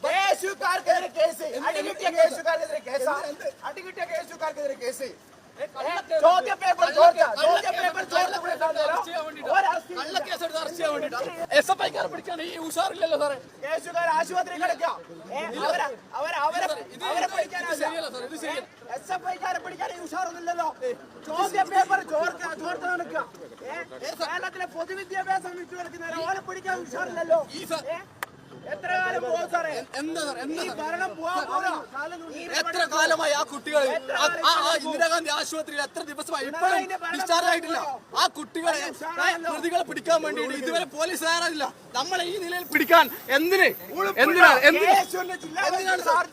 കേസുകാർക്കെതിരെ case, അടികിട്ടിയ കേസുകാർക്കെതിരെ കേസാ, അടികിട്ടിയ കേസുകാർക്കെതിരെ case. ചോദ്യ paper പിടിക്കാൻ ഈ ഉഷാറില്ലല്ലോ സാറേ. കേസുകാർ ആശുപത്രി കിടക്കുക. SFIക്കാരെ പിടിക്കാൻ ഈ ഉഷാറൊന്നുമില്ലല്ലോ. ചോദ്യ പേപ്പർ ചോർത്ത് നടക്കുക. കേരളത്തിലെ പൊതുവിദ്യാഭ്യാസം വിട്ടു കിടക്കുന്നവരെ ഓലെ പിടിക്കാൻ ഉഷാറില്ലല്ലോ. എത്ര കാലം പോകും സാറേ? എത്ര കാലമായി ആ കുട്ടികൾ ഇന്ദിരാഗാന്ധി ആശുപത്രിയിൽ എത്ര ദിവസമായി ഇപ്പോഴും ഡിസ്ചാർജ് ആയിട്ടില്ല. ആ കുട്ടികളെ പ്രതികളെ പിടിക്കാൻ വേണ്ടിയിട്ട് ഇതുവരെ പോലീസ് തയ്യാറായില്ല. നമ്മളെ ഈ നിലയിൽ പിടിക്കാൻ എന്തിനാണ് സാർ?